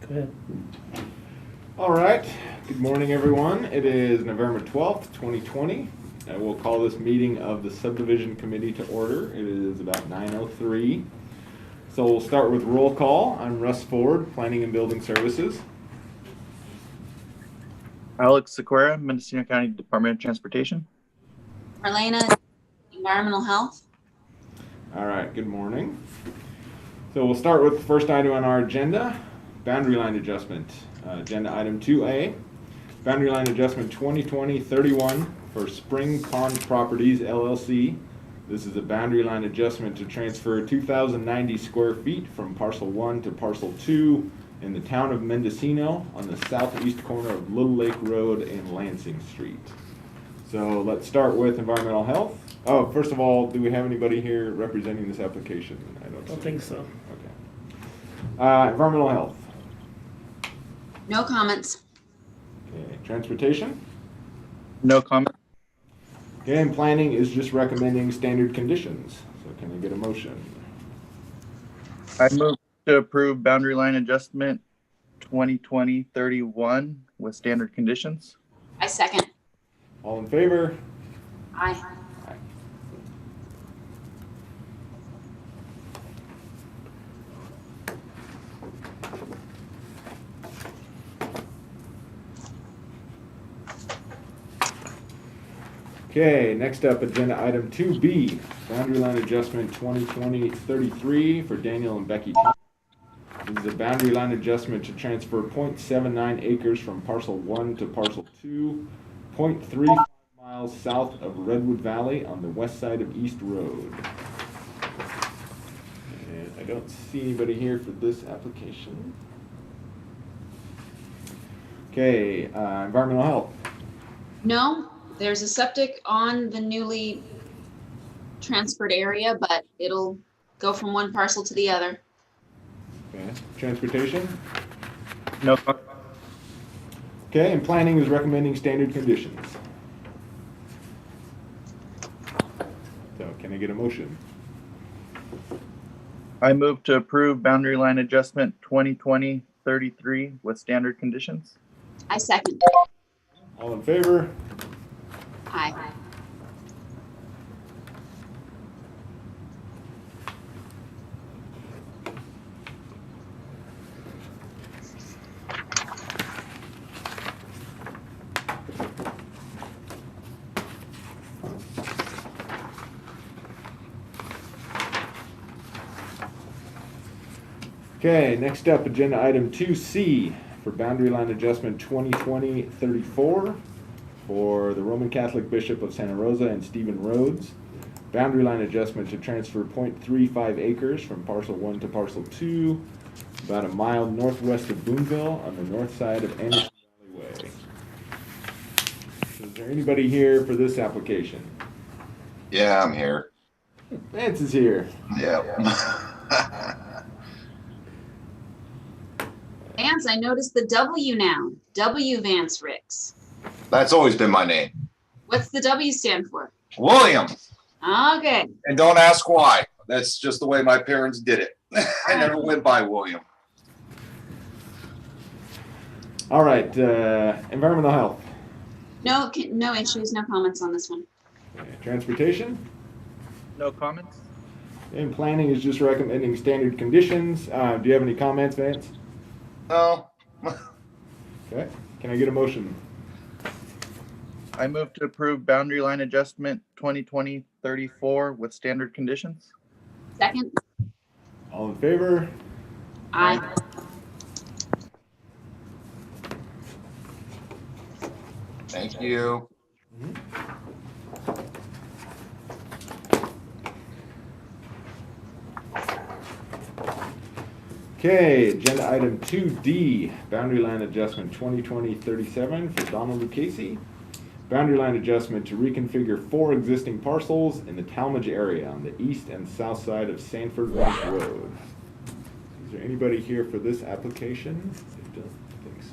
Go ahead. All right. Good morning, everyone. It is November 12th, 2020. I will call this meeting of the Subdivision Committee to order. It is about 9:03. So we'll start with roll call. I'm Russ Ford, Planning and Building Services. Alex Sequeira, Mendocino County Department of Transportation. Marlena, Environmental Health. All right, good morning. So we'll start with the first item on our agenda, boundary line adjustment. Agenda item 2A, boundary line adjustment 2020-31 for Spring Pond Properties LLC. This is a boundary line adjustment to transfer 2,090 square feet from parcel 1 to parcel 2 in the town of Mendocino on the southeast corner of Little Lake Road and Lansing Street. So let's start with environmental health. Oh, first of all, do we have anybody here representing this application? I don't think so. Okay. Environmental health. No comments. Okay. Transportation. No comment. Okay, and planning is just recommending standard conditions. So can I get a motion? I move to approve boundary line adjustment 2020-31 with standard conditions. I second. All in favor? Aye. Aye. Okay, next up, agenda item 2B, boundary line adjustment 2020-33 for Daniel and Becky Thomas. This is a boundary line adjustment to transfer 0.79 acres from parcel 1 to parcel 2, 0.35 miles south of Redwood Valley on the west side of East Road. And I don't see anybody here for this application. Okay, environmental health. No, there's a septic on the newly transferred area, but it'll go from one parcel to the other. Okay, transportation. No comment. Okay, and planning is recommending standard conditions. So can I get a motion? I move to approve boundary line adjustment 2020-33 with standard conditions. I second. All in favor? Aye. Okay, next up, agenda item 2C for boundary line adjustment 2020-34 for the Roman Catholic Bishop of Santa Rosa and Stephen Rhodes. Boundary line adjustment to transfer 0.35 acres from parcel 1 to parcel 2, about a mile northwest of Boonville on the north side of Anderson Valley Way. So is there anybody here for this application? Yeah, I'm here. Vance is here. Yeah. Vance, I noticed the W now. W Vance Ricks. That's always been my name. What's the W stand for? William. Okay. And don't ask why. That's just the way my parents did it. I never went by William. All right, environmental health. No issues, no comments on this one. Okay, transportation. No comments. And planning is just recommending standard conditions. Do you have any comments, Vance? No. Okay. Can I get a motion? I move to approve boundary line adjustment 2020-34 with standard conditions. Second. All in favor? Aye. Thank you. Okay, agenda item 2D, boundary line adjustment 2020-37 for Donald Lucchese. Boundary line adjustment to reconfigure 4 existing parcels in the Talmadge area on the east and south side of Sanford Ranch Road. Is there anybody here for this application? I don't think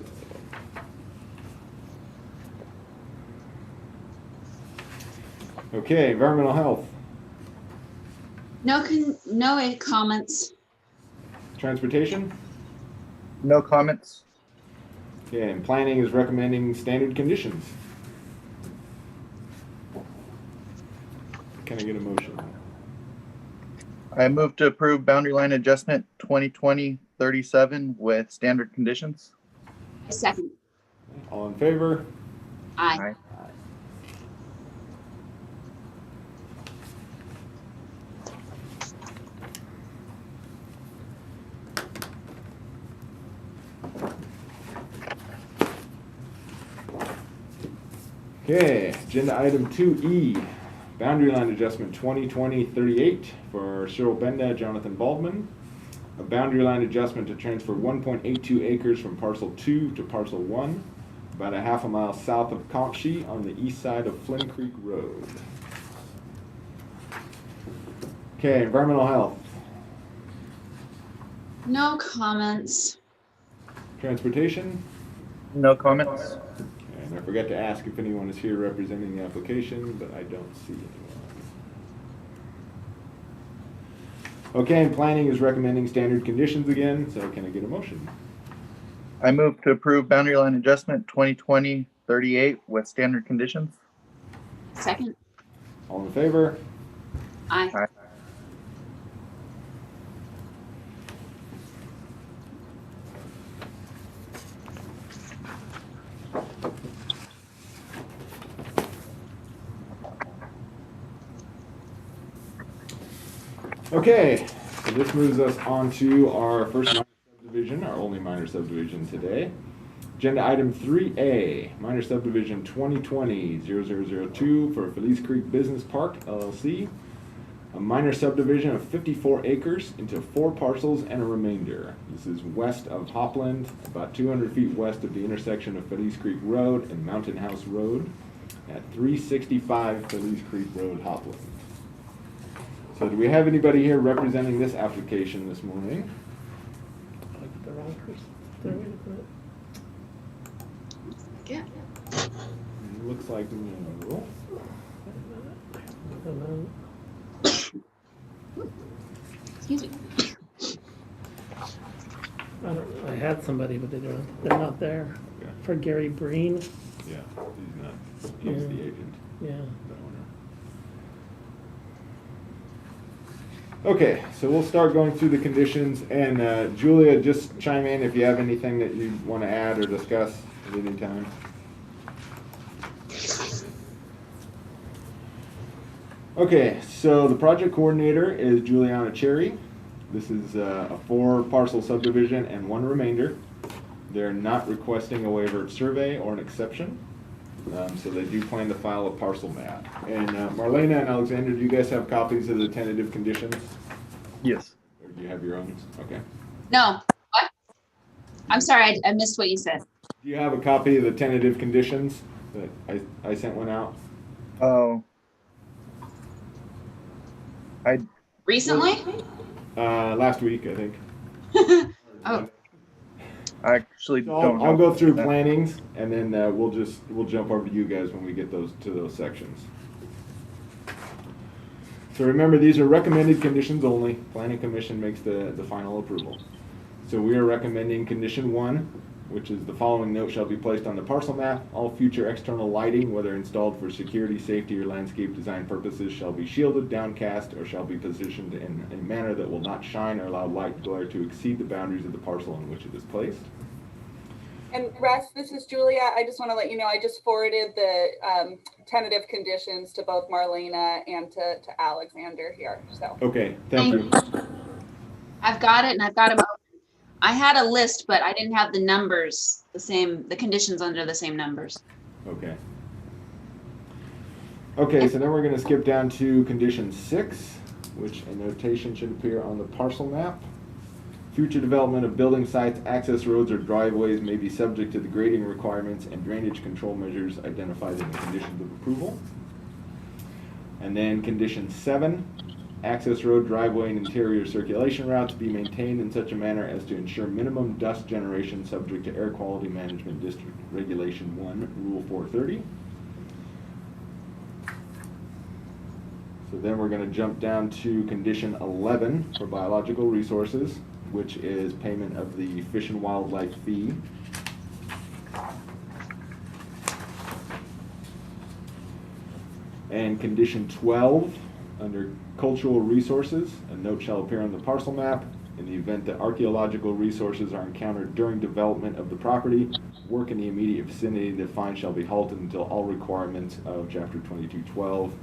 so. Okay, environmental health. No comments. Transportation? No comments. Okay, and planning is recommending standard conditions. Can I get a motion? I move to approve boundary line adjustment 2020-37 with standard conditions. A second. All in favor? Aye. Aye. Okay, agenda item 2E, boundary line adjustment 2020-38 for Cheryl Benda, Jonathan Baldwin. A boundary line adjustment to transfer 1.82 acres from parcel 2 to parcel 1, about a half a mile south of Conkshee on the east side of Flynn Creek Road. Okay, environmental health, No comments. transportation. No comments. And I forgot to ask if anyone is here representing the application, but I don't see anyone. Okay, and planning is recommending standard conditions again, so can I get a motion? I move to approve boundary line adjustment 2020-38 with standard conditions. Second. All in favor? Aye. Aye. Okay, so this moves us on to our first minor subdivision, our only minor subdivision today. Agenda item 3A, minor subdivision 2020-0002 for Felice Creek Business Park LLC. A minor subdivision of 54 acres into 4 parcels and a remainder. This is west of Hopland, about 200 feet west of the intersection of Felice Creek Road and Mountain House Road at 365 Felice Creek Road, Hopland. So do we have anybody here representing this application this morning? I put the wrong person. There, wait a minute. Yeah. It looks like no. And then, Excuse me. I had somebody, but they're not there. Okay. For Gary Breen, Yeah, he's not. He's the agent, yeah. the owner. Okay, so we'll start going through the conditions, and Julia, just chime in if you have anything that you want to add or discuss at any time. Okay, so the project coordinator is Juliana Cherry. This is a 4 parcel subdivision and 1 remainder. They're not requesting a waiver survey or an exception, so they do plan to file a parcel map. And Marlena and Alexander, do you guys have copies of the tentative conditions? Yes. Or do you have your own? Okay. No. What? I'm sorry, I missed what you said. Do you have a copy of the tentative conditions that I sent one out? Oh. Recently? Last week, I think. Oh, I actually So don't know. I'll go through plannings, and then we'll jump over to you guys when we get to those sections. So remember, these are recommended conditions only. Planning Commission makes the final approval. So we are recommending condition 1, which is the following note shall be placed on the parcel map. All future external lighting, whether installed for security, safety, or landscape design purposes, shall be shielded, downcast, or shall be positioned in a manner that will not shine or allow light glare to exceed the boundaries of the parcel on which it is placed. And Russ, this is Julia. I just want to let you know, I just forwarded the tentative conditions to both Marlena and to Alexander here, so. Okay, thank you. I've got it and I've got them open. I had a list, but I didn't have the numbers, the conditions under the same numbers. Okay. Okay, so then we're gonna skip down to condition 6, which a notation should appear on the parcel map. Future development of building sites, access roads, or driveways may be subject to the grading requirements and drainage control measures identified in the conditions of approval. And then condition 7, access road, driveway, and interior circulation routes be maintained in such a manner as to ensure minimum dust generation subject to Air Quality Management District Regulation 1, Rule 430. So then we're going to jump down to condition 11 for biological resources. which is payment of the Fish and Wildlife fee. And condition 12, under cultural resources, a note shall appear on the parcel map. In the event that archaeological resources are encountered during development of the property, work in the immediate vicinity of the find shall be halted until all requirements of Chapter 2212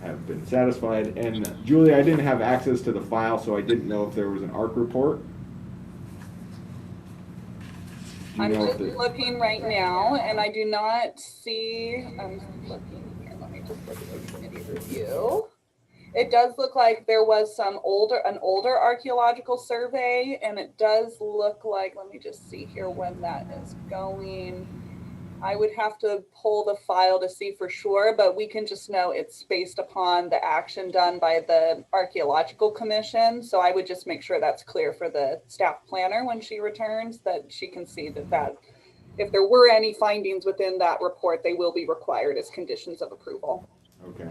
have been satisfied. And Julie, I didn't have access to the file, so I didn't know if there was an ARC report. Do you I'm know just if the- looking right now, and I do not see, I'm looking here, let me just look at the committee review. It does look like there was an older archaeological survey, and it does look like, let me just see here when that is going. I would have to pull the file to see for sure, but we can just know it's based upon the action done by the Archaeological Commission. So I would just make sure that's clear for the staff planner when she returns, that she can see that if there were any findings within that report, they will be required as conditions of approval. Okay.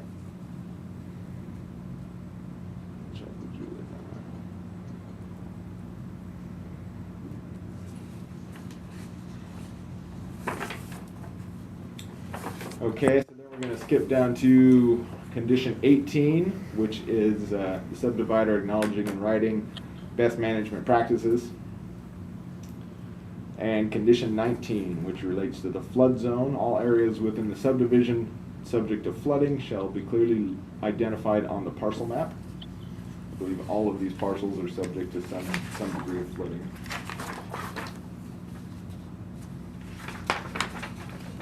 Check with Julie on that. Okay, so then we're going to skip down to condition 18, which is the subdivider acknowledging in writing best management practices. And condition 19, which relates to the flood zone. All areas within the subdivision subject to flooding shall be clearly identified on the parcel map. I believe all of these parcels are subject to some degree of flooding.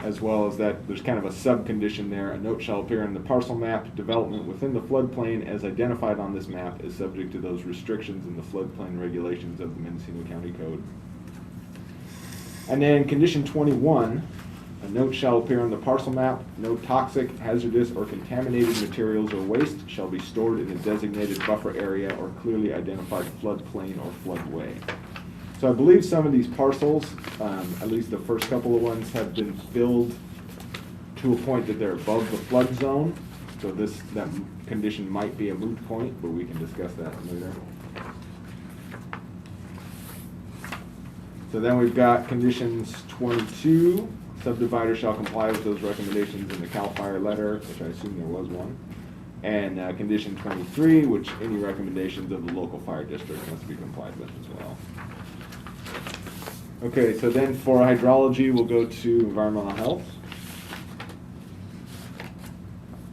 As well as that, there's kind of a sub-condition there. A note shall appear in the parcel map. Development within the floodplain as identified on this map is subject to those restrictions in the floodplain regulations of the Mendocino County Code. And then condition 21, a note shall appear on the parcel map. No toxic, hazardous, or contaminated materials or waste shall be stored in a designated buffer area or clearly identified floodplain or floodway. So I believe some of these parcels, at least the first couple of ones, have been filled to a point that they're above the flood zone. So that condition might be a moot point, but we can discuss that later. So then we've got conditions 22. Subdivider shall comply with those recommendations in the CAL FIRE letter, which I assume there was one. And condition 23, which any recommendations of the local fire district must be complied with as well. Okay, so then for hydrology, we'll go to environmental health.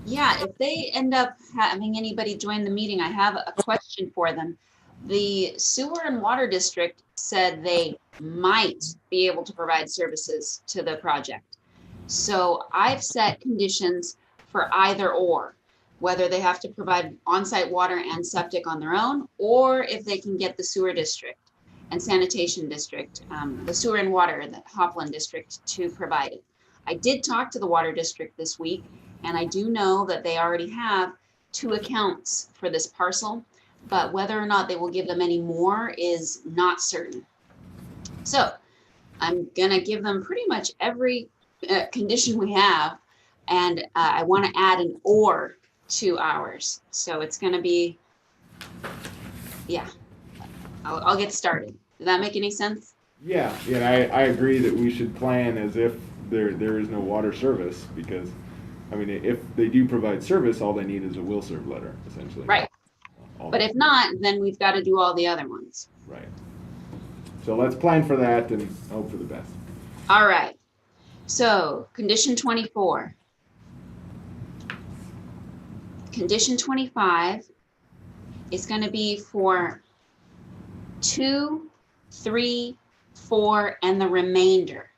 Yeah, if they end up having anybody join the meeting, I have a question for them. The sewer and water district said they might be able to provide services to the project. So I've set conditions for either or, whether they have to provide on-site water and septic on their own, or if they can get the sewer district and sanitation district, the sewer and water, the Hopland district, to provide it. I did talk to the water district this week, and I do know that they already have 2 accounts for this parcel, but whether or not they will give them any more is not certain. So I'm gonna give them pretty much every condition we have, and I wanna add an or to ours. So it's gonna be, yeah, I'll get started. Does that make any sense? Yeah, I agree that we should plan as if there is no water service, because, I mean, if they do provide service, all they need is a will serve letter, essentially. Right. But if not, then we've got to do all the other ones. Right. So let's plan for that and hope for the best. All right. So condition 24. Condition 25 is going to be for 2, 3, 4, and the remainder,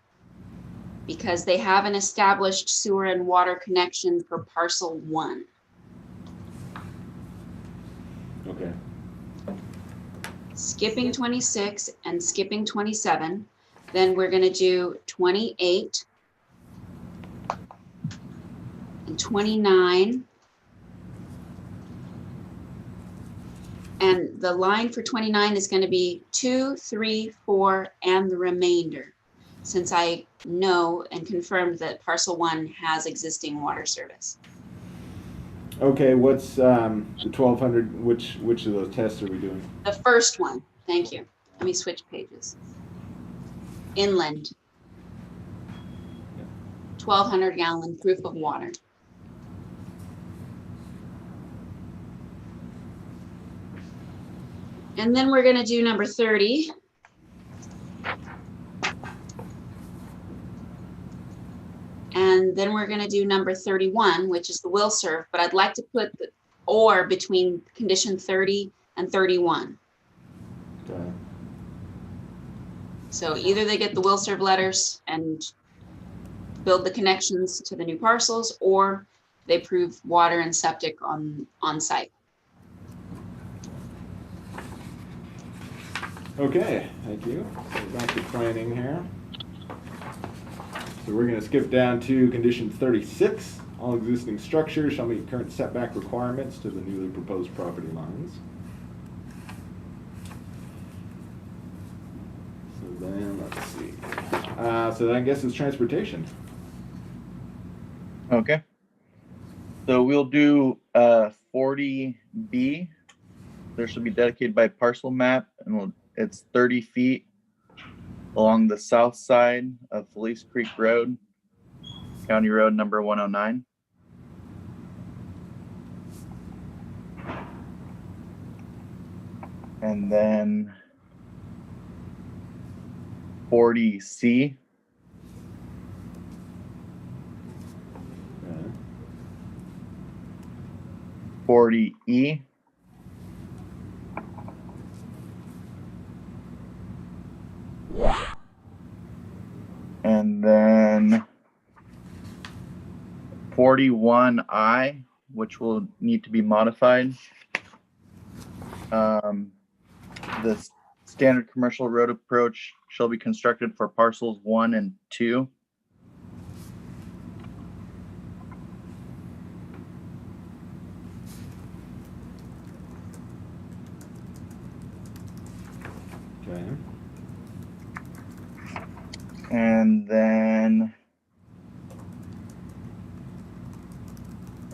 because they have an established sewer and water connection for parcel 1. Okay. Skipping 26 and skipping 27. Then we're going to do 28 and 29. And the line for 29 is going to be 2, 3, 4, and the remainder, since I know and confirmed that parcel 1 has existing water service. Okay, what's the 1200, which of those tests are we doing? The first one, thank you. Let me switch pages. Inland. 1,200 gallon proof of water. And then we're gonna do number 30. And then we're gonna do number 31, which is the will serve, but I'd like to put the or between condition 30 and 31. Okay. So either they get the will serve letters and build the connections to the new parcels, or they prove water and septic on site. Okay, thank you. So back to planning here. So we're going to skip down to condition 36. All existing structures shall meet current setback requirements to the newly proposed property lines. So then, let's see. So then I guess it's transportation. Okay. So we'll do 40B. There should be dedicated by parcel map, and it's 30 feet along the south side of Felice Creek Road, County Road number 109. And then 40C. Okay. 40E. And then 41I, which will need to be modified. The standard commercial road approach shall be constructed for parcels 1 and 2. Okay. And then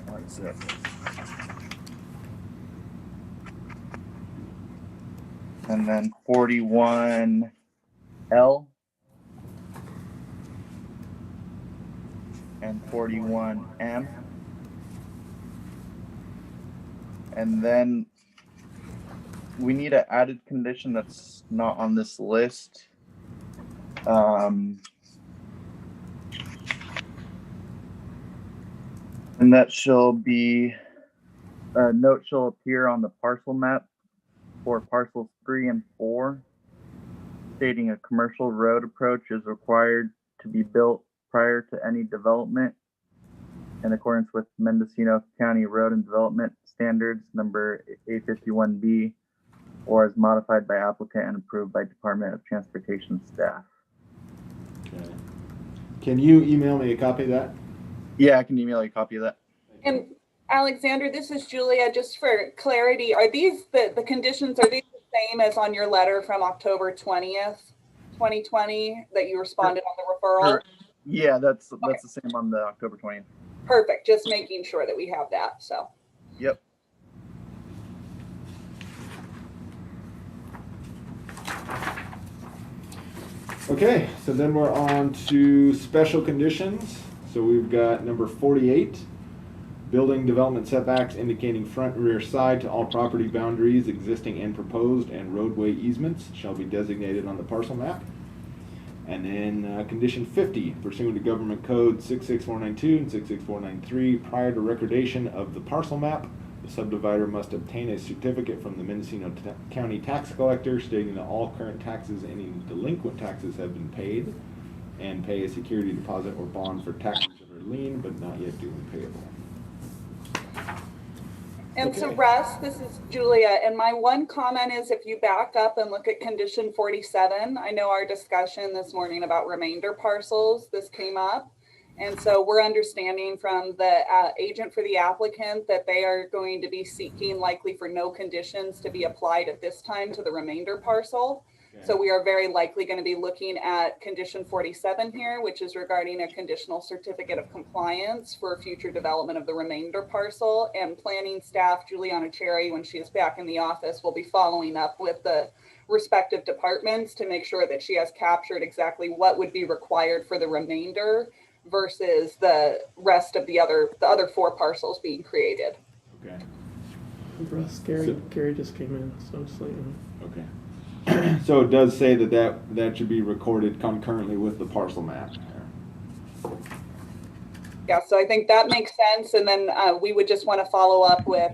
what is it? And then 41L. And 41M. And then we need an added condition that's not on this list. And that shall be, a note shall appear on the parcel map for parcels 3 and 4, stating a commercial road approach is required to be built prior to any development in accordance with Mendocino County Road and Development Standards number 851B, or as modified by applicant and approved by Department of Transportation staff. Okay. Can you email me a copy of that? Yeah, I can email you a copy of that. And Alexander, this is Julia. Just for clarity, are these the conditions, are these the same as on your letter from October 20th, 2020 that you responded on the referral? Yeah, that's the same on the October 20th. Perfect. Just making sure that we have that. So. Yep. Okay, so then we're on to special conditions. So we've got number 48, building development setbacks indicating front and rear side to all property boundaries existing and proposed, and roadway easements shall be designated on the parcel map. And then condition 50, pursuant to Government Code 66492 and 66493, prior to recordation of the parcel map, the subdivider must obtain a certificate from the Mendocino County Tax Collector stating that all current taxes and any delinquent taxes have been paid, and pay a security deposit or bond for taxes that are lien but not yet due and payable. And so Okay. Russ, this is Julia, and my one comment is if you back up and look at condition 47, I know our discussion this morning about remainder parcels, this came up. And so we're understanding from the agent for the applicant that they are going to be seeking likely for no conditions to be applied at this time to the remainder parcel. So we are very likely going to be looking at condition 47 here, which is regarding a conditional certificate of compliance for future development of the remainder parcel. And planning staff, Juliana Cherry, when she is back in the office, will be following up with the respective departments to make sure that she has captured exactly what would be required for the remainder versus the rest of the other 4 parcels being created. Okay. Russ, Gary just came in, so I'm just letting him. Okay. So it does say that should be recorded concurrently with the parcel map. Yeah, so I think that makes sense. And then we would just want to follow up with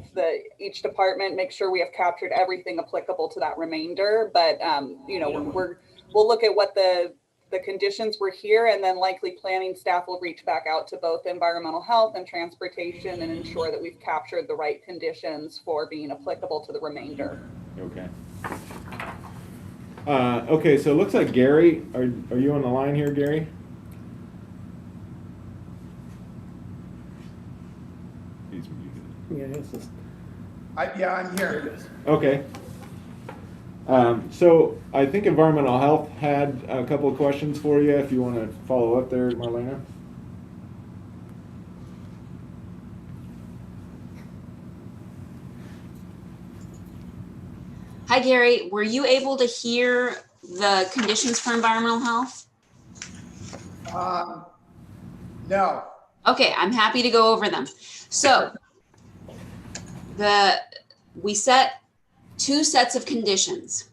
each department, make sure we have captured everything applicable to that remainder. But, you know, we'll look at what the conditions were here, and then likely planning staff will reach back out to both environmental health and transportation and ensure that we've captured the right conditions for being applicable to the remainder. Okay. Okay, so it looks like Gary, are you on the line here, Gary? He's muted. Yeah, it's just. Yeah, I'm here. Okay. So I think environmental health had a couple of questions for you, if you want to follow up there, Marlena. Hi, Gary. Were you able to hear the conditions for environmental health? No. Okay, I'm happy to go over them. So we set 2 sets of conditions.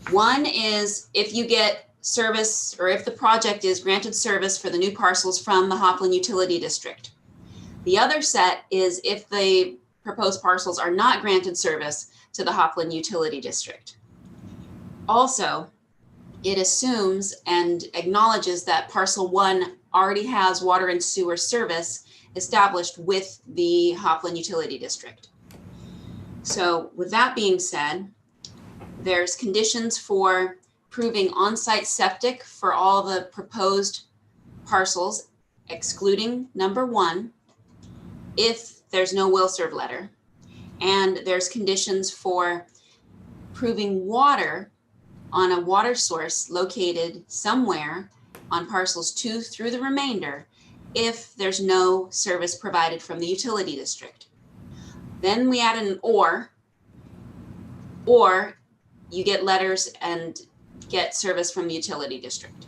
One is if you get service, or if the project is granted service for the new parcels from the Hopland Utility District. The other set is if the proposed parcels are not granted service to the Hopland Utility District. Also, it assumes and acknowledges that parcel 1 already has water and sewer service established with the Hopland Utility District. So with that being said, there's conditions for proving on-site septic for all the proposed parcels, excluding number 1, if there's no will serve letter. And there's conditions for proving water on a water source located somewhere on parcels 2 through the remainder if there's no service provided from the utility district. Then we add an or you get letters and get service from the utility district.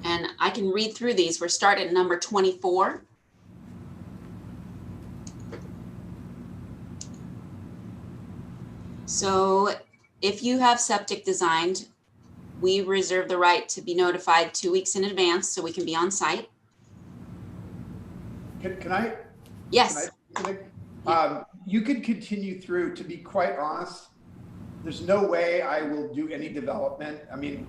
And I can read through these. We're starting at number 24. So if you have septic designed, we reserve the right to be notified 2 weeks in advance so we can be on site. Can I? Yes. You could continue through. To be quite honest, there's no way I will do any development. I mean,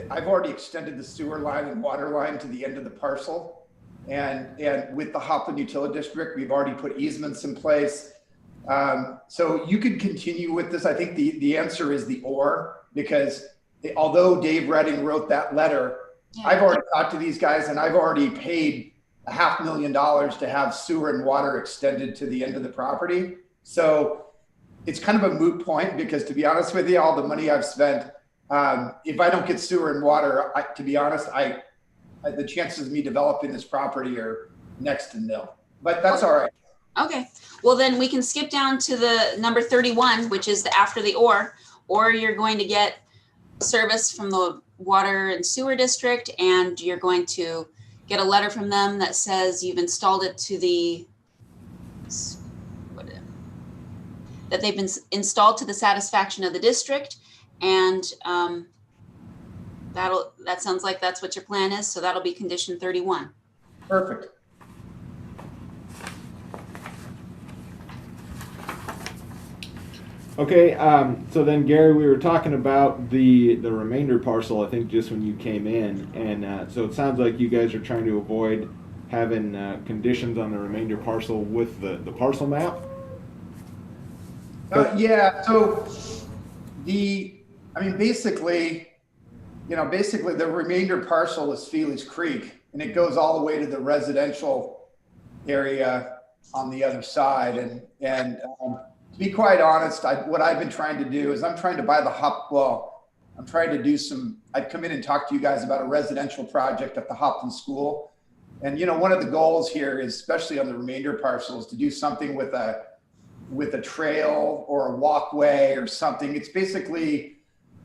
I've already extended the sewer line and water line to the end of the parcel. And with the Hopland Utility District, we've already put easements in place. So you could continue with this. I think the answer is the or, because although Dave Redding wrote that letter, yeah, I've already talked to these guys and I've already paid $500,000 to have sewer and water extended to the end of the property. So it's kind of a moot point, because to be honest with you, all the money I've spent, if I don't get sewer and water, to be honest, the chances of me developing this property are next to nil, but that's all right. Okay, well then we can skip down to the number 31, which is the after the or you're going to get service from the water and sewer district, and you're going to get a letter from them that says you've installed it to that they've been installed to the satisfaction of the district, and that sounds like that's what your plan is. So that'll be condition 31. Perfect. Okay, so then Gary, we were talking about the remainder parcel, I think just when you came in, and so it sounds like you guys are trying to avoid having conditions on the remainder parcel with the parcel map? Yeah, so basically the remainder parcel is Feely's Creek, and it goes all the way to the residential area on the other side. And to be quite honest, what I've been trying to do is I'm trying to buy I'm trying to do I'd come in and talk to you guys about a residential project at the Hopton School. And, you know, one of the goals here is, especially on the remainder parcels, to do something with a trail or a walkway or something. It's basically,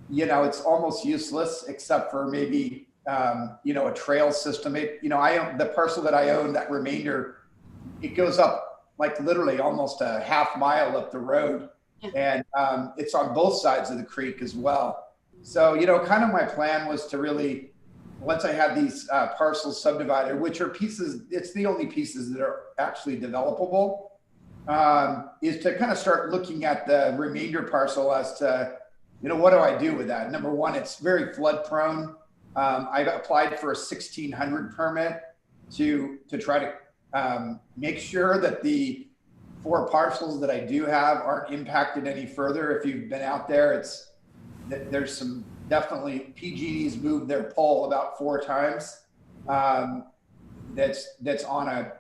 you know, it's almost useless except for maybe, you know, a trail system. I own the parcel that I own, that remainder, it goes up like literally almost a half mile up the road. And it's on both sides of the creek as well. So, you know, kind of my plan was to really, once I had these parcels subdivided, which are pieces, it's the only pieces that are actually developable, is to kind of start looking at the remainder parcel as to, you know, what do I do with that? Number one, it's very flood prone. I've applied for a 1600 permit to try to make sure that the 4 parcels that I do have aren't impacted any further. If you've been out there, there's some definitely PG&E's moved their pole about 4 times. That's on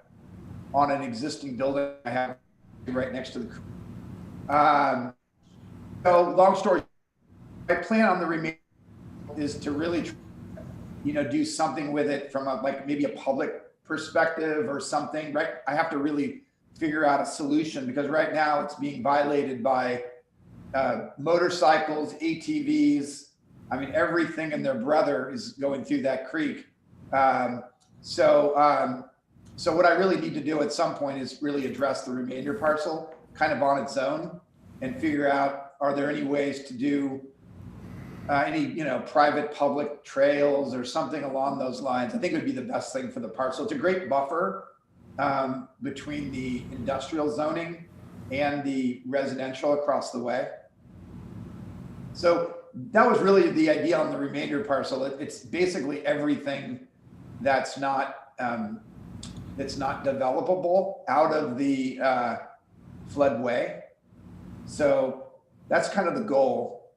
an existing building I have right next to the. So long story, my plan on the remainder is to really, you know, do something with it from like maybe a public perspective or something. Right, I have to really figure out a solution because right now it's being violated by motorcycles, ATVs. I mean, everything and their brother is going through that creek. So what I really need to do at some point is really address the remainder parcel kind of on its own and figure out, are there any ways to do any, you know, private public trails or something along those lines. I think it would be the best thing for the parcel. It's a great buffer between the industrial zoning and the residential across the way. So that was really the idea on the remainder parcel. It's basically everything that's not developable out of the floodway. So that's kind of the goal.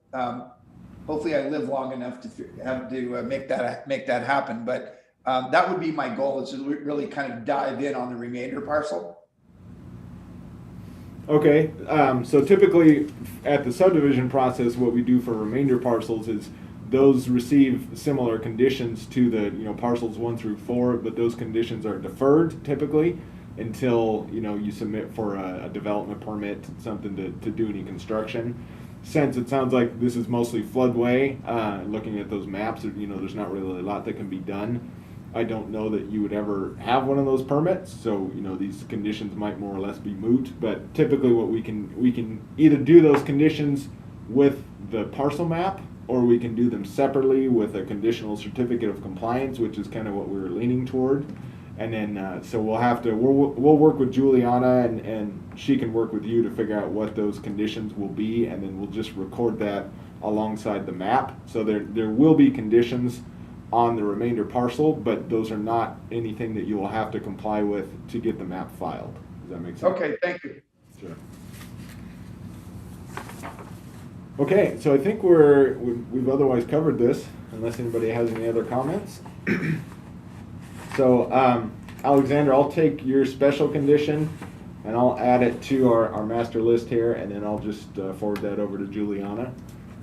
Hopefully I live long enough to make that happen. But that would be my goal, is to really kind of dive in on the remainder parcel. Okay, so typically at the subdivision process, what we do for remainder parcels is those receive similar conditions to the, you know, parcels 1 through 4, but those conditions are deferred typically until, you know, you submit for a development permit, something to do any construction. Since it sounds like this is mostly floodway, looking at those maps, you know, there's not really a lot that can be done. I don't know that you would ever have one of those permits, so, you know, these conditions might more or less be moot. But typically, what we can either do those conditions with the parcel map, or we can do them separately with a conditional certificate of compliance, which is kind of what we were leaning toward. And then, so we'll work with Juliana, and she can work with you to figure out what those conditions will be, and then we'll just record that alongside the map. So there will be conditions on the remainder parcel, but those are not anything that you will have to comply with to get the map filed. Does that make sense? Okay, thank you. Sure. Okay, so I think we've otherwise covered this, unless anybody has any other comments. So, Alexander, I'll take your special condition and I'll add it to our master list here, and then I'll just forward that over to Juliana,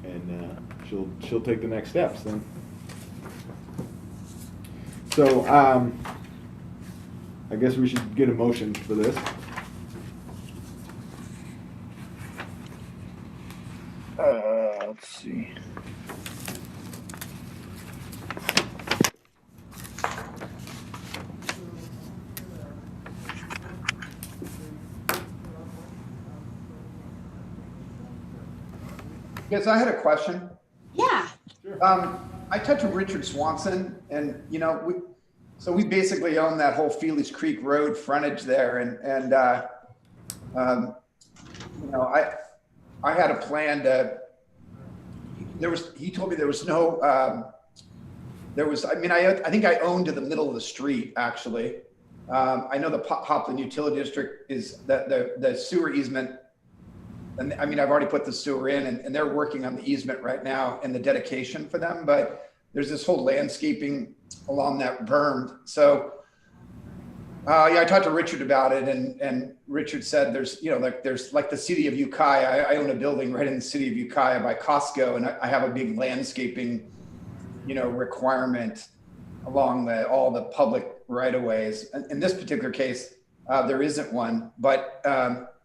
and she'll take the next steps then. So, I guess we should get a motion for this. Let's see. Yes, I had a question. Yeah. I talked to Richard Swanson, and you know, we basically own that whole Feely's Creek Road frontage there, and you know, I had a plan to. He told me there was no. I mean, I think I owned to the middle of the street actually. I know the Hopland Utility District is the sewer easement. And I mean, I've already put the sewer in, and they're working on the easement right now and the dedication for them. But there's this whole landscaping along that berm. So Yeah, I talked to Richard about it, and Richard said there's like the city of Ukiah. I own a building right in the city of Ukiah by Costco, and I have a big landscaping, requirement along all the public right of ways. In this particular case, there isn't one, but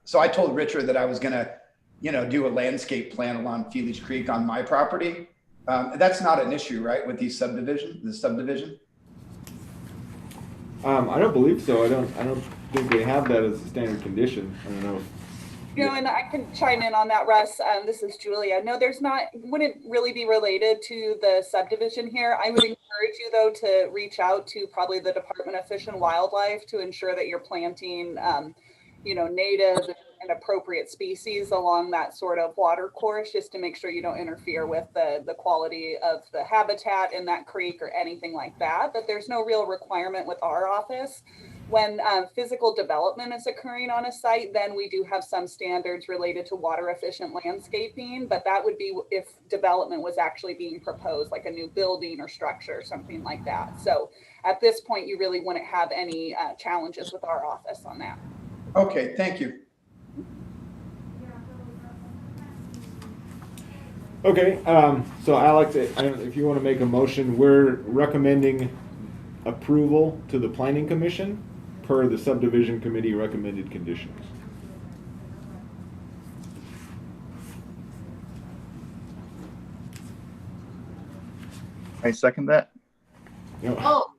so I told Richard that I was gonna, do a landscape plan along Felix Creek on my property. That's not an issue, right, with the subdivision? I don't believe so. I don't think they have that as a standard condition. I don't know. And I can chime in on that, Russ. This is Julia. No, wouldn't really be related to the subdivision here. I would encourage you, though, to reach out to probably the Department of Fish and Wildlife to ensure that you're planting, native and appropriate species along that sort of water course, just to make sure you don't interfere with the quality of the habitat in that creek or anything like that. But there's no real requirement with our office. When physical development is occurring on a site, then we do have some standards related to water efficient landscaping, but that would be if development was actually being proposed, like a new building or structure or something like that. So at this point, you really wouldn't have any challenges with our office on that. Okay, thank you. Okay, so Alex, if you want to make a motion, we're recommending approval to the Planning Commission per the Subdivision Committee recommended conditions. I second that. Oh,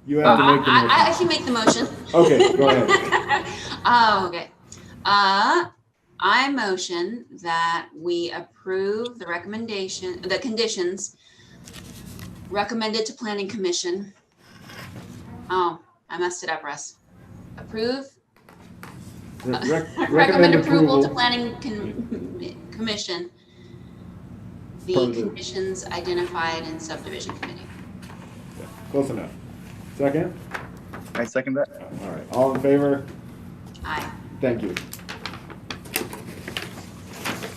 You have to make the motion. I can make the motion. Okay, go ahead. Oh, okay. I motion that we approve the conditions recommended to Planning Commission. Oh, I messed it up, Russ. Approve. Recommend approval to Planning Commission. The conditions identified in Subdivision Committee. Close enough. Second? I second that. All right. All in favor? Aye. Thank you.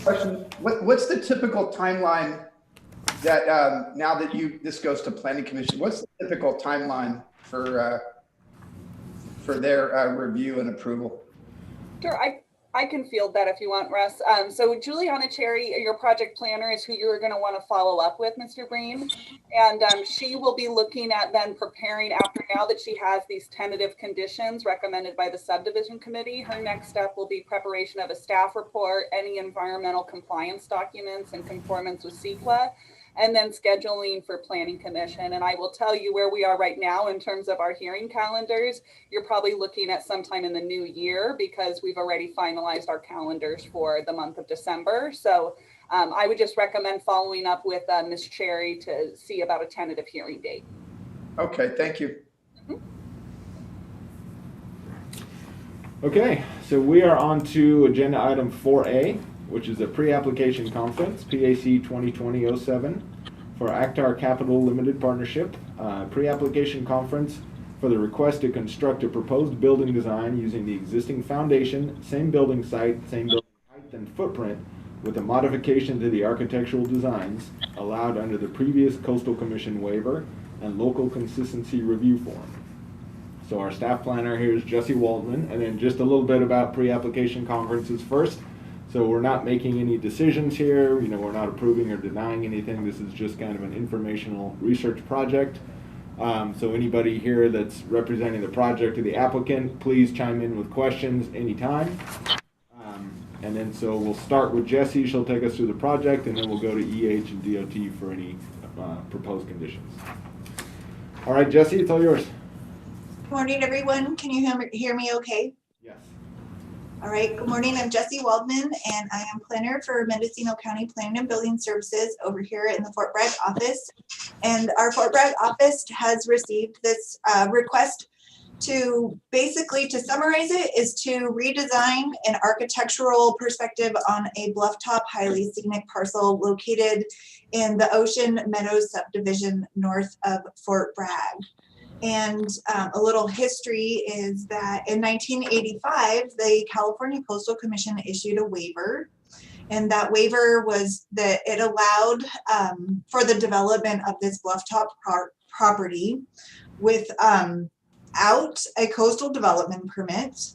Question, what's the typical timeline that now that this goes to Planning Commission, what's the typical timeline for their review and approval? Sure, I can field that if you want, Russ. So Juliana Cherry, your project planner, is who you're going to want to follow up with, Mr. Breen. And she will be looking at then preparing, after now that she has these tentative conditions recommended by the Subdivision Committee, her next step will be preparation of a staff report, any environmental compliance documents in conformance with CEQA, and then scheduling for Planning Commission. And I will tell you where we are right now in terms of our hearing calendars. You're probably looking at sometime in the new year because we've already finalized our calendars for the month of December. So I would just recommend following up with Ms. Cherry to see about a tentative hearing date. Okay, thank you. Okay, so we are on to agenda item 4A, which is a pre-application conference, PAC 2020-07 for Actar Capital Limited Partnership, pre-application conference for the request to construct a proposed building design using the existing foundation, same building site, same building height and footprint, with a modification to the architectural designs allowed under the previous Coastal Commission waiver and local consistency review form. So our staff planner here is Jesse Waldman, and then just a little bit about pre-application conferences first. So we're not making any decisions here, we're not approving or denying anything. This is just kind of an informational research project. So anybody here that's representing the project or the applicant, please chime in with questions anytime. And then so we'll start with Jessie, she'll take us through the project, and then we'll go to EH and DOT for any proposed conditions. All right, Jessie, it's all yours. Good morning, everyone. Can you hear me okay? Yes. All right, good morning. I'm Jessie Waldman, and I am planner for Mendocino County Planning and Building Services over here in the Fort Bragg office. And our Fort Bragg office has received this request to basically, to summarize it, is to redesign an architectural perspective on a blufftop highly scenic parcel located in the Ocean Meadows subdivision north of Fort Bragg. And a little history is that in 1985, the California Coastal Commission issued a waiver. And that waiver was that it allowed for the development of this blufftop property with out a coastal development permit.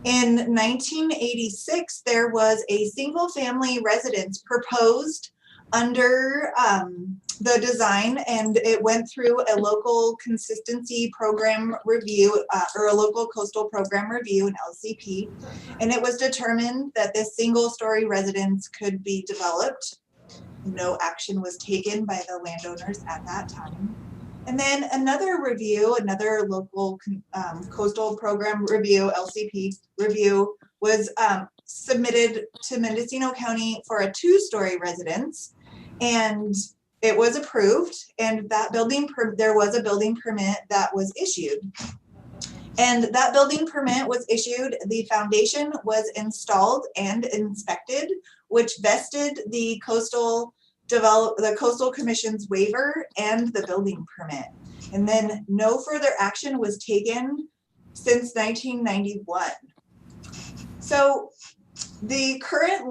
In 1986, there was a single family residence proposed under the design, and it went through a local consistency program review or a local coastal program review, an LCP, and it was determined that this single story residence could be developed. No action was taken by the landowners at that time. And then another review, another local coastal program review, LCP review, was submitted to Mendocino County for a 2-story residence, and it was approved. And that there was a building permit that was issued. And that building permit was issued. The foundation was installed and inspected, which vested the Coastal Commission's waiver and the building permit. And then no further action was taken since 1991. So the current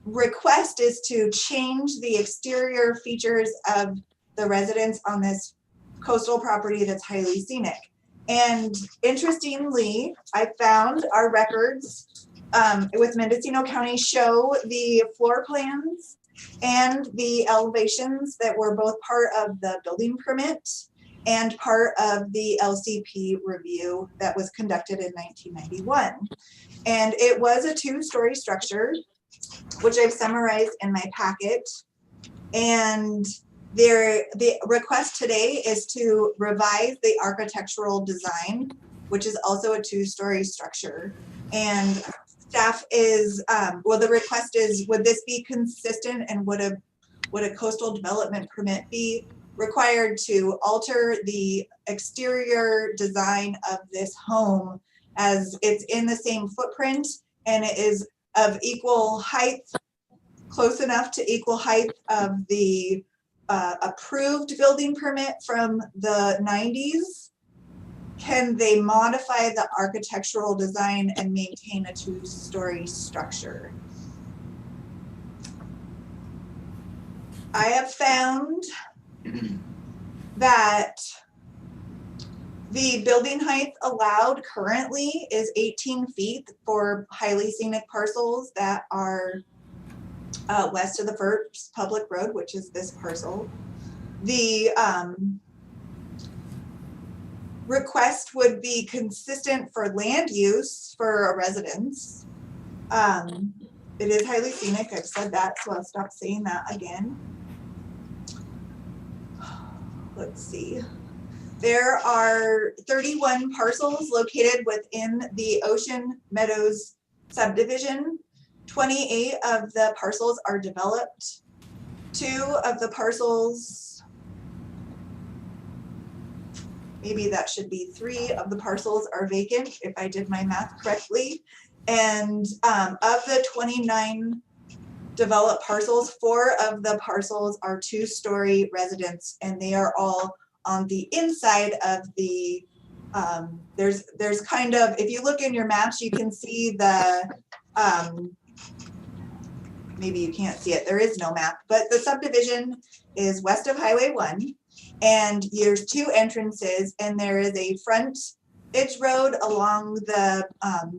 request is to change the exterior features of the residence on this coastal property that's highly scenic. And interestingly, I found our records with Mendocino County show the floor plans and the elevations that were both part of the building permit and part of the LCP review that was conducted in 1991. And it was a 2-story structure, which I've summarized in my packet. And the request today is to revise the architectural design, which is also a 2-story structure. And staff is, well, the request is, would this be consistent, and would a coastal development permit be required to alter the exterior design of this home, as it's in the same footprint and it is of equal height, close enough to equal height of the approved building permit from the 90s? Can they modify the architectural design and maintain a 2-story structure? I have found that the building height allowed currently is 18 feet for highly scenic parcels that are west of the first public road, which is this parcel. The request would be consistent for land use for a residence. It is highly scenic, I've said that, so I'll stop saying that again. Let's see. There are 31 parcels located within the Ocean Meadows subdivision. 28 of the parcels are developed. 2 of the parcels, maybe that should be 3 of the parcels, are vacant, if I did my math correctly. And of the 29 developed parcels, 4 of the parcels are 2-story residents, and they are all on the inside of the, there's kind of, if you look in your maps, you can see the, maybe you can't see it, there is no map, but the subdivision is west of Highway 1, and there's 2 entrances, and there is a front edge road along the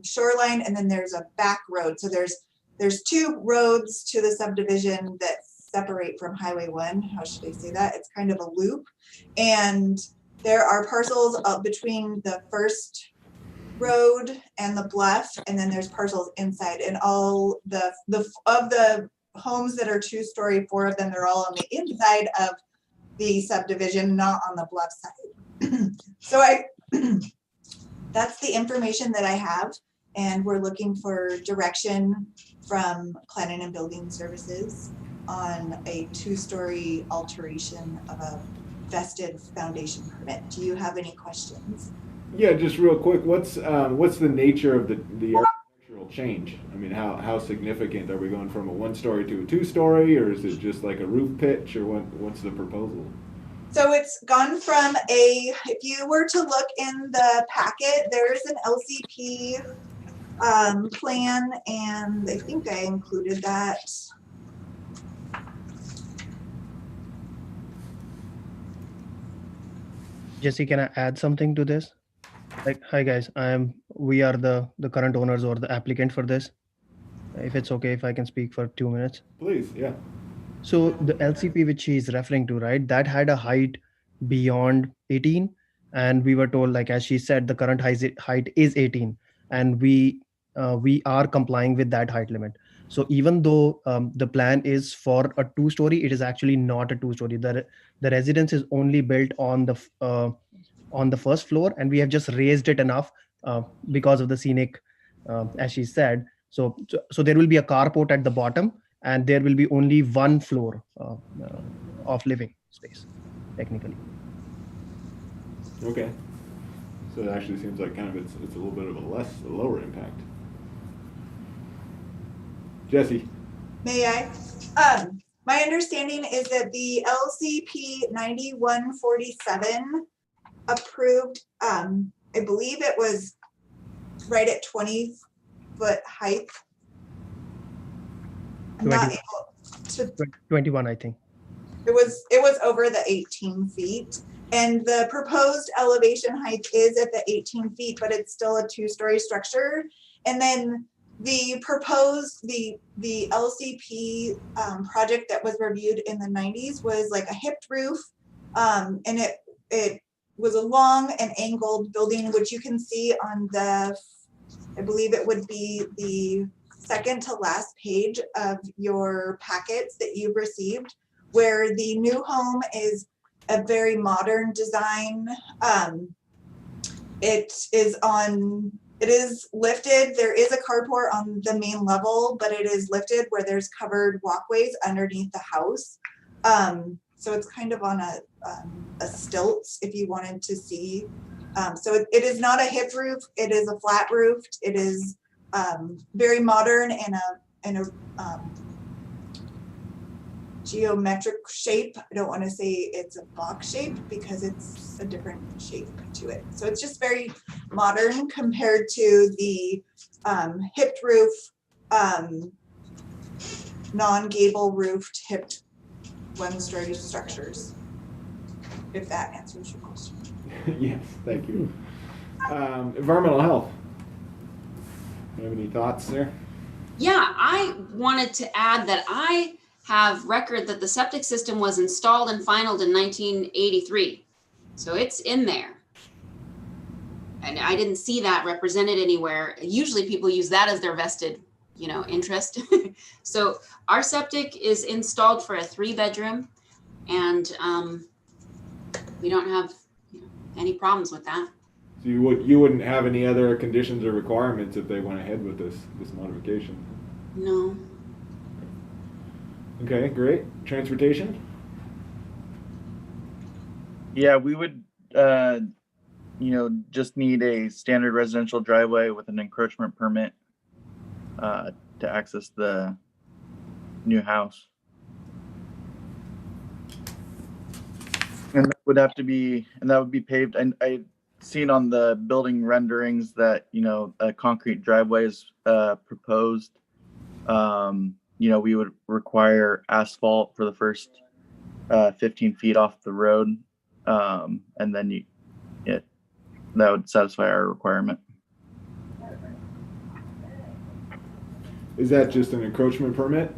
shoreline, and then there's a back road. So there's 2 roads to the subdivision that separate from Highway 1. How should I say that? It's kind of a loop. And there are parcels between the first road and the bluff, and then there's parcels inside. And all the homes that are 2-story, 4 of them, they're all on the inside of the subdivision, not on the bluff side. So that's the information that I have, and we're looking for direction from Planning and Building Services on a 2-story alteration of a vested foundation permit. Do you have any questions? Yeah, just real quick, what's the nature of the architectural change? I mean, how significant are we going from a 1-story to a 2-story, or is it just like a roof pitch, or what's the proposal? So it's gone from if you were to look in the packet, there's an LCP plan, and I think I included that. Jesse, can I add something to this? Like, hi guys, we are the current owners or the applicant for this. If it's okay, if I can speak for 2 minutes. Please, yeah. So the LCP which she is referring to, right, that had a height beyond 18, and we were told, like as she said, the current height is 18, and we are complying with that height limit. So even though the plan is for a 2-story, it is actually not a 2-story. The residence is only built on the first floor, and we have just raised it enough because of the scenic, as she said. So there will be a carport at the bottom, and there will be only 1 floor of living space, technically. Okay. So it actually seems like kind of it's a little bit of a lower impact. Jesse. May I? My understanding is that the LCP 9147 approved, I believe it was right at 20-foot height. I'm not 20. able to, 21, I think. it was over the 18 feet. And the proposed elevation height is at the 18 feet, but it's still a 2-story structure. And then the proposed, the LCP project that was reviewed in the 90s was like a hipped roof. And it was a long and angled building, which you can see on the, I believe it would be the second to last page of your packets that you've received, where the new home is a very modern design. It is lifted. There is a carport on the main level, but it is lifted where there's covered walkways underneath the house. So it's kind of on a stilt if you wanted to see. So it is not a hip roof. It is a flat roof. It is very modern and a geometric shape. I don't want to say it's a box shape because it's a different shape to it. So it's just very modern compared to the hipped roof, non-gable roofed hipped 1-story structures, if that answers your question. Yes, thank you. Environmental health. You have any thoughts there? Yeah, I wanted to add that I have record that the septic system was installed and finalized in 1983. So it's in there. And I didn't see that represented anywhere. Usually people use that as their vested, interest. So our septic is installed for a 3-bedroom, and we don't have any problems with that. So you wouldn't have any other conditions or requirements if they went ahead with this modification? No. Okay, great. Transportation? Yeah, we would, just need a standard residential driveway with an encroachment permit to access the new house. And that would be paved. And I seen on the building renderings that, a concrete driveway is proposed. We would require asphalt for the first 15 feet off the road. And then that would satisfy our requirement. Is that just an encroachment permit?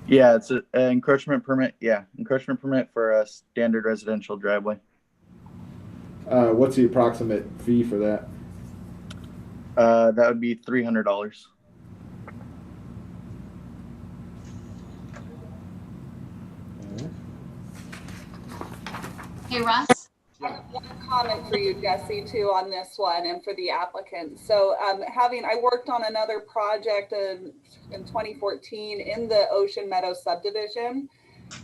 Yeah, it's an encroachment permit. Yeah, encroachment permit for a standard residential driveway. What's the approximate fee for that? That would be $300. Hey, Russ? One comment for you, Jesse, too, on this one and for the applicant. So I worked on another project in 2014 in the Ocean Meadow subdivision,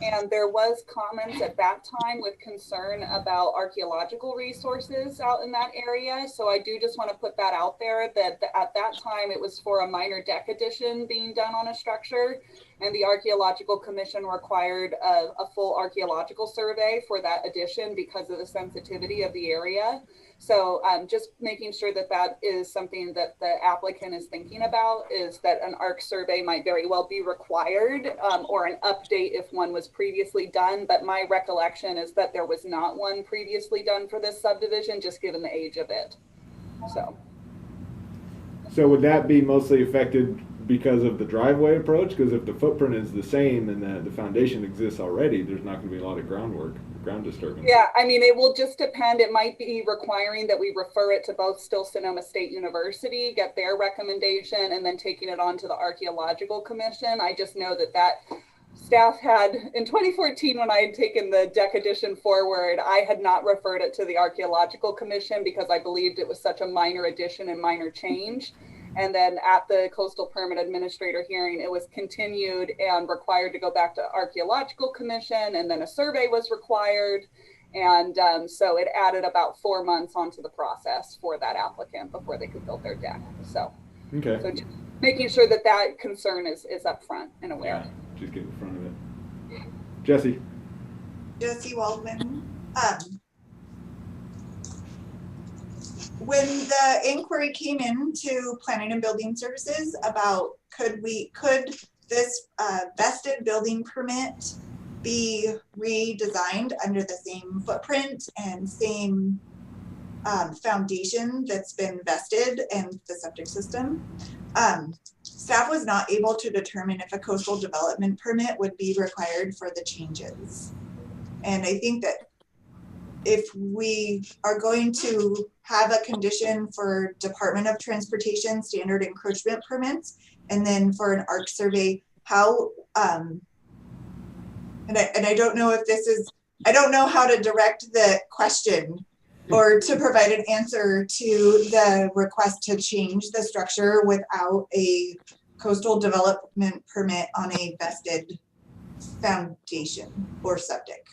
and there was comments at that time with concern about archaeological resources out in that area. So I do just want to put that out there that at that time it was for a minor deck addition being done on a structure, and the Archaeological Commission required a full archaeological survey for that addition because of the sensitivity of the area. So just making sure that that is something that the applicant is thinking about, is that an ARC survey might very well be required, or an update if one was previously done. But my recollection is that there was not one previously done for this subdivision, just given the age of it. So would that be mostly affected because of the driveway approach? Because if the footprint is the same and the foundation exists already, there's not going to be a lot of ground disturbance. Yeah, I mean, it will just depend. It might be requiring that we refer it to both still Sonoma State University, get their recommendation, and then taking it on to the Archaeological Commission. I just know that staff had, in 2014, when I had taken the deck addition forward, I had not referred it to the Archaeological Commission because I believed it was such a minor addition and minor change. And then at the Coastal Permit Administrator hearing, it was continued and required to go back to Archaeological Commission, and then a survey was required. And so it added about 4 months onto the process for that applicant before they could build their deck. So, okay. So just making sure that that concern is up front and aware. Yeah, just get in front of it. Jesse. Jesse Waldman. When the inquiry came into Planning and Building Services about could this vested building permit be redesigned under the same footprint and same foundation that's been vested in the septic system, staff was not able to determine if a coastal development permit would be required for the changes. And I think that if we are going to have a condition for Department of Transportation standard encroachment permits, and then for an ARC survey, how, and I don't know if this is, I don't know how to direct the question or to provide an answer to the request to change the structure without a coastal development permit on a vested foundation or septic.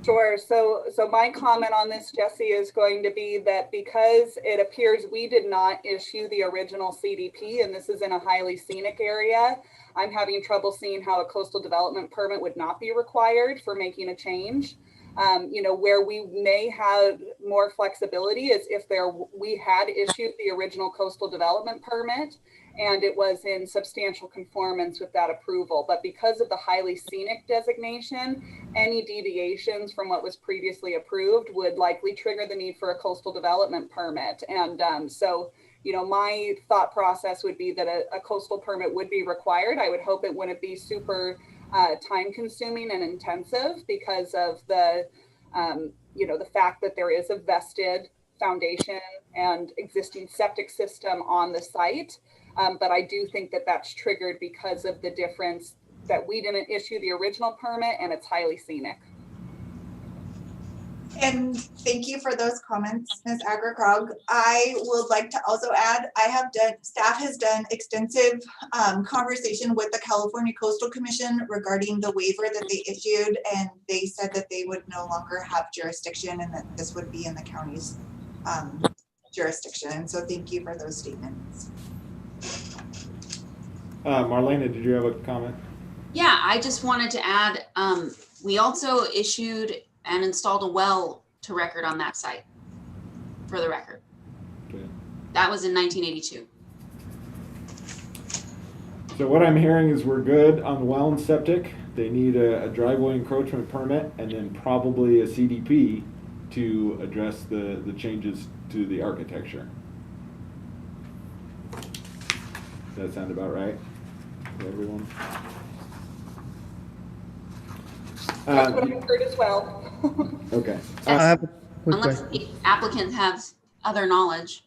Sure. So my comment on this, Jesse, is going to be that because it appears we did not issue the original CDP, and this is in a highly scenic area, I'm having trouble seeing how a coastal development permit would not be required for making a change. Where we may have more flexibility is if we had issued the original coastal development permit and it was in substantial conformance with that approval. But because of the highly scenic designation, any deviations from what was previously approved would likely trigger the need for a coastal development permit. And my thought process would be that a coastal permit would be required. I would hope it wouldn't be super time consuming and intensive because of the fact that there is a vested foundation and existing septic system on the site. But I do think that that's triggered because of the difference that we didn't issue the original permit and it's highly scenic. And thank you for those comments, Ms. Agra-Krog. I would like to also add, staff has done extensive conversation with the California Coastal Commission regarding the waiver that they issued, and they said that they would no longer have jurisdiction and that this would be in the county's jurisdiction. So thank you for those statements. Marlena, did you have a comment? Yeah, I just wanted to add, we also issued and installed a well to record on that site, for the record. Okay. That was in 1982. So what I'm hearing is we're good on the well and septic. They need a driveway encroachment permit and then probably a CDP to address the changes to the architecture. Does that sound about right to everyone? That's what I heard as well. Okay. I have a quick Unless question. the applicants have other knowledge.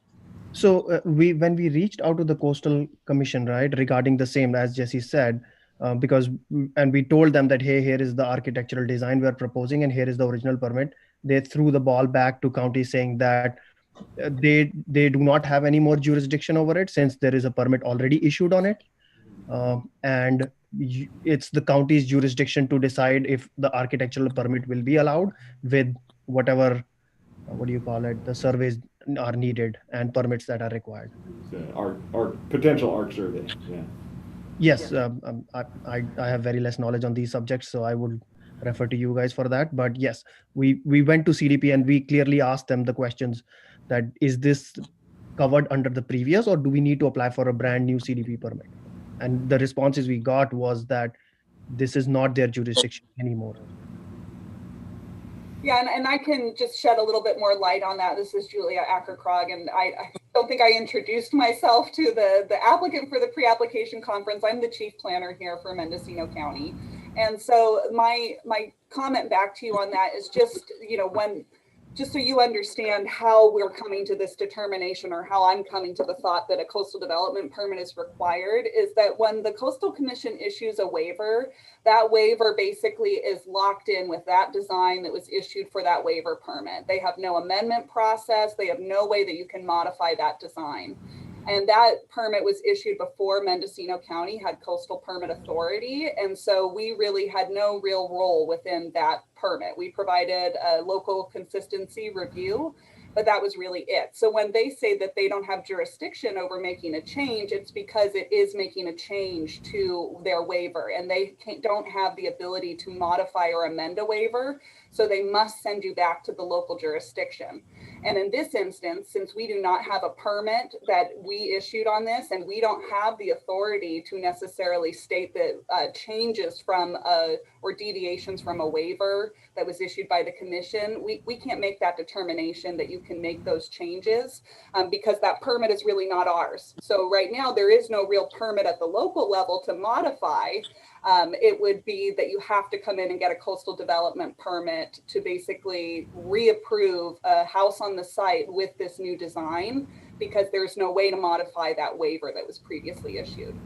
So when we reached out to the Coastal Commission, right, regarding the same, as Jesse said, and we told them that, hey, here is the architectural design we're proposing and here is the original permit. They threw the ball back to county saying that they do not have any more jurisdiction over it since there is a permit already issued on it. And it's the county's jurisdiction to decide if the architectural permit will be allowed with whatever, the surveys are needed and permits that are required. Our potential ARC survey, yeah. Yes, I have very less knowledge on these subjects, so I would refer to you guys for that. But yes, we went to CDP and we clearly asked them the questions that is this covered under the previous, or do we need to apply for a brand new CDP permit? And the responses we got was that this is not their jurisdiction anymore. Yeah, and I can just shed a little bit more light on that. This is Julia Ackerkrog, and I don't think I introduced myself to the applicant for the pre-application conference. I'm the chief planner here for Mendocino County. And so my comment back to you on that is just, just so you understand how we're coming to this determination, or how I'm coming to the thought that a coastal development permit is required, is that when the Coastal Commission issues a waiver, that waiver basically is locked in with that design that was issued for that waiver permit. They have no amendment process. They have no way that you can modify that design. And that permit was issued before Mendocino County had coastal permit authority. And so we really had no real role within that permit. We provided a local consistency review, but that was really it. So when they say that they don't have jurisdiction over making a change, it's because it is making a change to their waiver, and they don't have the ability to modify or amend a waiver. So they must send you back to the local jurisdiction. And in this instance, since we do not have a permit that we issued on this, and we don't have the authority to necessarily state that changes from or deviations from a waiver that was issued by the commission, we can't make that determination that you can make those changes because that permit is really not ours. So right now there is no real permit at the local level to modify. It would be that you have to come in and get a coastal development permit to basically reapprove a house on the site with this new design, because there's no way to modify that waiver that was previously issued.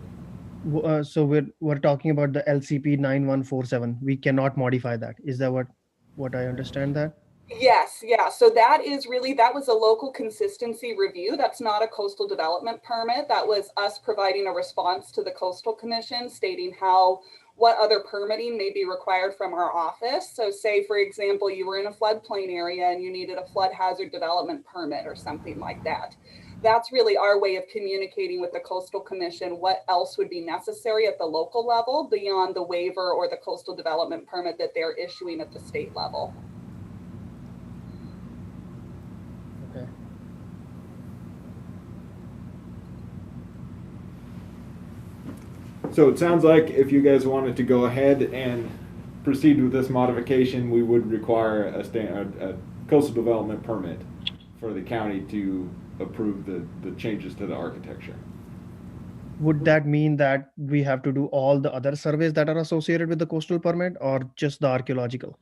So we're talking about the LCP 9147. We cannot modify that. Is that what I understand that? Yes, yeah. So that was a local consistency review. That's not a coastal development permit. That was us providing a response to the Coastal Commission stating what other permitting may be required from our office. So say, for example, you were in a floodplain area and you needed a flood hazard development permit or something like that. That's really our way of communicating with the Coastal Commission what else would be necessary at the local level beyond the waiver or the coastal development permit that they're issuing at the state level. Okay. So it sounds like if you guys wanted to go ahead and proceed with this modification, we would require a coastal development permit for the county to approve the changes to the architecture. Would that mean that we have to do all the other surveys that are associated with the coastal permit, or just the archaeological?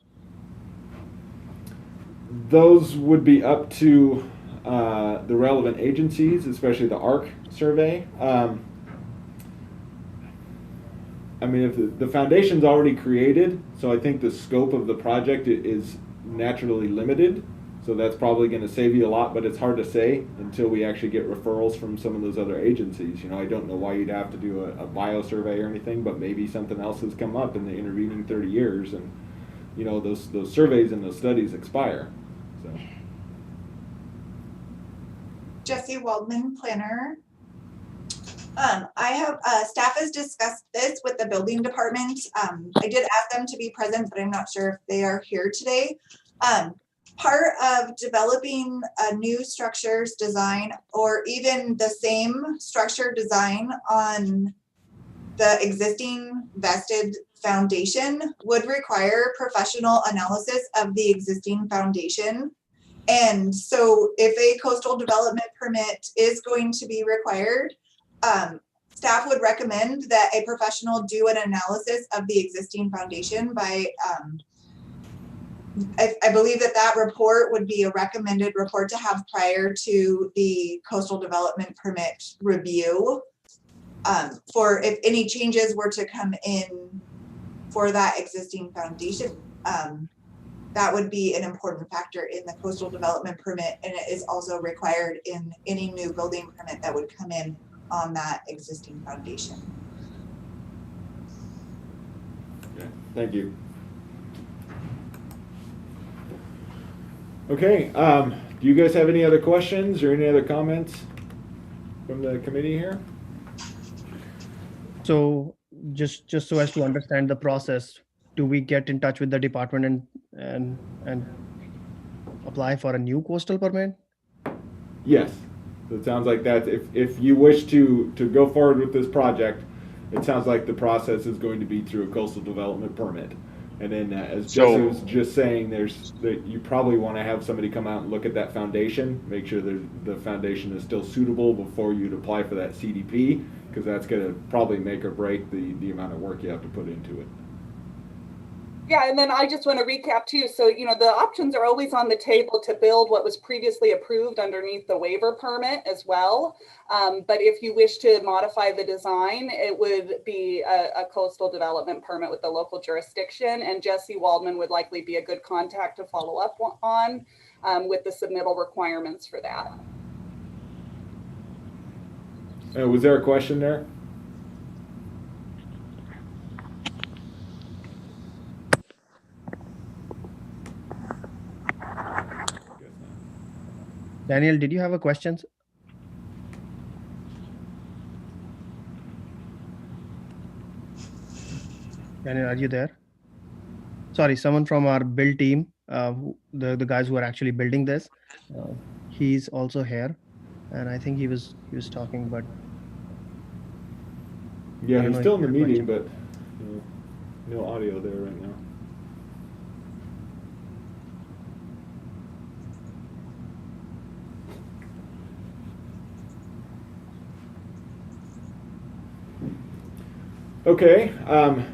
Those would be up to the relevant agencies, especially the ARC survey. I mean, if the foundation's already created, so I think the scope of the project is naturally limited. So that's probably going to save you a lot, but it's hard to say until we actually get referrals from some of those other agencies. I don't know why you'd have to do a bio survey or anything, but maybe something else has come up in the intervening 30 years, and those surveys and those studies expire. So. Jesse Waldman, planner. I have staff has discussed this with the building department. I did ask them to be present, but I'm not sure if they are here today. Part of developing a new structures design, or even the same structure design on the existing vested foundation, would require professional analysis of the existing foundation. And so if a coastal development permit is going to be required, staff would recommend that a professional do an analysis of the existing foundation by I believe that report would be a recommended report to have prior to the coastal development permit review, for if any changes were to come in for that existing foundation. That would be an important factor in the coastal development permit, and it is also required in any new building permit that would come in on that existing foundation. Okay, thank you. Okay, do you guys have any other questions or any other comments from the committee here? So just so as to understand the process, do we get in touch with the department and apply for a new coastal permit? Yes. So it sounds like that if you wish to go forward with this project, it sounds like the process is going to be through a coastal development permit. And then as Jesse was just saying, that you probably want to have somebody come out and look at that foundation, make sure the foundation is still suitable before you'd apply for that CDP, because that's going to probably make or break the amount of work you have to put into it. Yeah, and then I just want to recap too. So, you know, the options are always on the table to build what was previously approved underneath the waiver permit as well. But if you wish to modify the design, it would be a coastal development permit with the local jurisdiction. And Jesse Waldman would likely be a good contact to follow up on with the submittal requirements for that. Was there a question there? Daniel, did you have a question? Daniel, are you there? Sorry, someone from our build team, the guys who are actually building this, he's also here, and I think he was talking, but yeah, he's still in the meeting, but no audio there right now. Okay,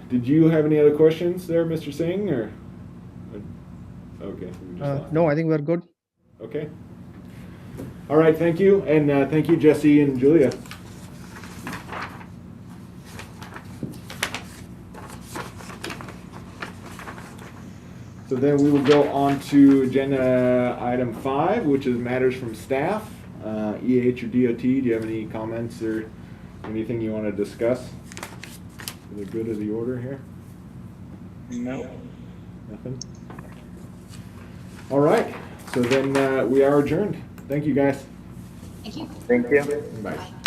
did you have any other questions there, Mr. Singh, or? Okay. We just no, I think we're good. Okay. All right, thank you, and thank you, Jesse and Julia. So then we will go on to agenda item 5, which is matters from staff. EH or DOT, do you have any comments or anything you want to discuss? For the good of the order here? No. Nothing? All right, so then we are adjourned. Thank you, guys. Thank you. Thank you. Bye.